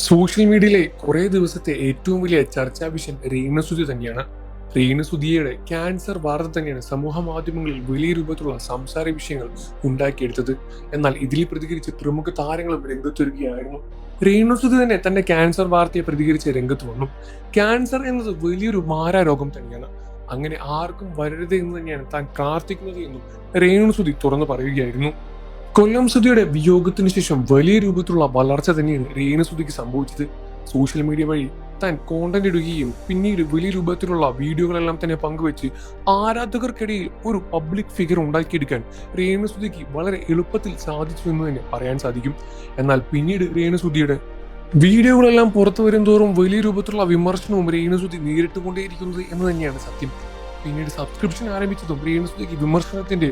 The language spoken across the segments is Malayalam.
സോഷ്യൽ മീഡിയയിലെ കുറേ ദിവസത്തെ ഏറ്റവും വലിയ ചർച്ചാ വിഷയം രേണുസുതി തന്നെയാണ്. രേണുസുതിയുടെ ക്യാൻസർ വാർത്ത തന്നെയാണ് സമൂഹ മാധ്യമങ്ങളിൽ വലിയ രൂപത്തിലുള്ള സംസാര വിഷയങ്ങൾ ഉണ്ടാക്കിയെടുത്തത്. എന്നാൽ ഇതിൽ പ്രതികരിച്ച് പ്രമുഖ താരങ്ങളും രംഗത്തൊരുക്കുകയായിരുന്നു. രേണുസുതി തന്നെ തന്റെ ക്യാൻസർ വാർത്തയെ പ്രതികരിച്ച് രംഗത്ത് വന്നു. ക്യാൻസർ എന്നത് വലിയൊരു മാരാരോഗം തന്നെയാണ്. അങ്ങനെ ആർക്കും വരരുത് എന്ന് തന്നെയാണ് താൻ പ്രാർത്ഥിക്കുന്നത് എന്നും രേണുസുതി തുറന്നു പറയുകയായിരുന്നു. കൊല്ലം സുധിയുടെ വിയോഗത്തിന് ശേഷം വലിയ രൂപത്തിലുള്ള വളർച്ച തന്നെയാണ് രേണുസുധിക്ക് സംഭവിച്ചത്. സോഷ്യൽ മീഡിയ വഴി താൻ കോണ്ടന്റ് ഇടുകയും പിന്നീട് വലിയ രൂപത്തിലുള്ള വീഡിയോകളെല്ലാം തന്നെ പങ്കുവെച്ച് ആരാധകർക്കിടയിൽ ഒരു പബ്ലിക് ഫിഗർ ഉണ്ടാക്കിയെടുക്കാൻ രേണുസുധിക്ക് വളരെ എളുപ്പത്തിൽ സാധിച്ചു എന്ന് തന്നെ പറയാൻ സാധിക്കും. എന്നാൽ പിന്നീട് രേണുസുധിയുടെ വീഡിയോകളെല്ലാം പുറത്തു വരും തോറും വലിയ രൂപത്തിലുള്ള വിമർശനവും രേണുസുധി നേരിട്ടുകൊണ്ടേയിരിക്കുന്നത് എന്ന് തന്നെയാണ് സത്യം. പിന്നീട് സബ്സ്ക്രിപ്ഷൻ ആരംഭിച്ചതും രേണുസുധിക്ക് വിമർശനത്തിന്റെ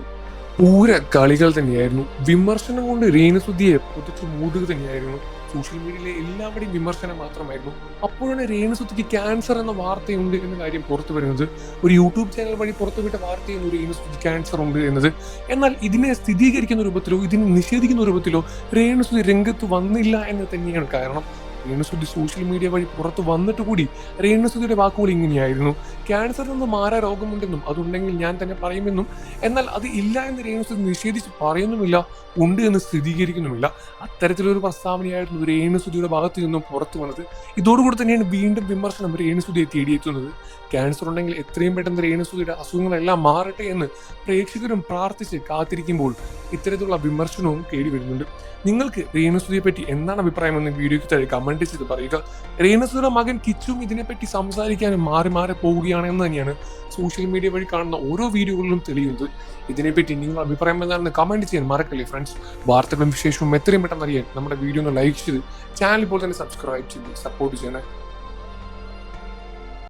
പൂര കളികൾ തന്നെയായിരുന്നു. വിമർശനം കൊണ്ട് രേണുസുധിയെ പൊതിച്ചു മൂടുക തന്നെയായിരുന്നു. സോഷ്യൽ മീഡിയയിലെ എല്ലാവരുടെയും വിമർശനം മാത്രമായിരുന്നു. അപ്പോഴാണ് രേണുസുധിക്ക് ക്യാൻസർ എന്ന വാർത്തയുണ്ട് എന്ന കാര്യം പുറത്തു വരുന്നത്. ഒരു യൂട്യൂബ് ചാനൽ വഴി പുറത്തുവിട്ട വാർത്തയാണ് രേണുസുധിക്ക് ക്യാൻസർ ഉണ്ട് എന്നത്. എന്നാൽ ഇതിനെ സ്ഥിരീകരിക്കുന്ന രൂപത്തിലോ ഇതിനെ നിഷേധിക്കുന്ന രൂപത്തിലോ രേണുസുധി രംഗത്ത് വന്നില്ല എന്ന് തന്നെയാണ് കാരണം. രേണുസുധി സോഷ്യൽ മീഡിയ വഴി പുറത്ത് വന്നിട്ട് കൂടി രേണുസുധിയുടെ വാക്കുകൾ ഇങ്ങനെയായിരുന്നു: ക്യാൻസർ എന്ന മാറാ രോഗമുണ്ടെന്നും അതുണ്ടെങ്കിൽ ഞാൻ തന്നെ പറയുമെന്നും, എന്നാൽ അത് ഇല്ല എന്ന് രേണുസുധി നിഷേധിച്ച് പറയുന്നുമില്ല, ഉണ്ട് എന്ന് സ്ഥിരീകരിക്കുന്നുമില്ല. അത്തരത്തിലൊരു പ്രസ്താവനയായിരുന്നു രേണുസുധിയുടെ ഭാഗത്തു നിന്നും പുറത്തു വന്നത്. ഇതോടുകൂടി തന്നെയാണ് വീണ്ടും വിമർശനം രേണുസുധിയെ തേടിയെത്തുന്നത്. ക്യാൻസർ ഉണ്ടെങ്കിൽ എത്രയും പെട്ടെന്ന് രേണുസുധിയുടെ അസുഖങ്ങളെല്ലാം മാറട്ടെ എന്ന് പ്രേക്ഷകരും പ്രാർത്ഥിച്ച് കാത്തിരിക്കുമ്പോൾ ഇത്തരത്തിലുള്ള വിമർശനവും കേടി വരുന്നുണ്ട്. നിങ്ങൾക്ക് രേണുസുധിയെ പറ്റി എന്താണ് അഭിപ്രായമെന്ന് വീഡിയോയ്ക്ക് താഴെ കമന്റ് ചെയ്ത് പറയുക. രേണുസുധിയുടെ മകൻ കിച്ചും ഇതിനെപ്പറ്റി സംസാരിക്കാനും മാറി മാറി പോവുകയാണ് എന്ന് തന്നെയാണ് സോഷ്യൽ മീഡിയ വഴി കാണുന്ന ഓരോ വീഡിയോകളിലും തെളിയുന്നത്. ഇതിനെപ്പറ്റി നിങ്ങളുടെ അഭിപ്രായം എന്താണെന്ന് കമന്റ് ചെയ്യാൻ മറക്കല്ലേ ഫ്രണ്ട്സ്. വാർത്തകളും വിശേഷവും എത്രയും പെട്ടെന്ന് അറിയാൻ നമ്മുടെ വീഡിയോ ഒന്ന് ലൈക്ക് ചെയ്ത് ചാനൽ ഇപ്പോൾ തന്നെ സബ്സ്ക്രൈബ് ചെയ്ത് സപ്പോർട്ട് ചെയ്യണേ.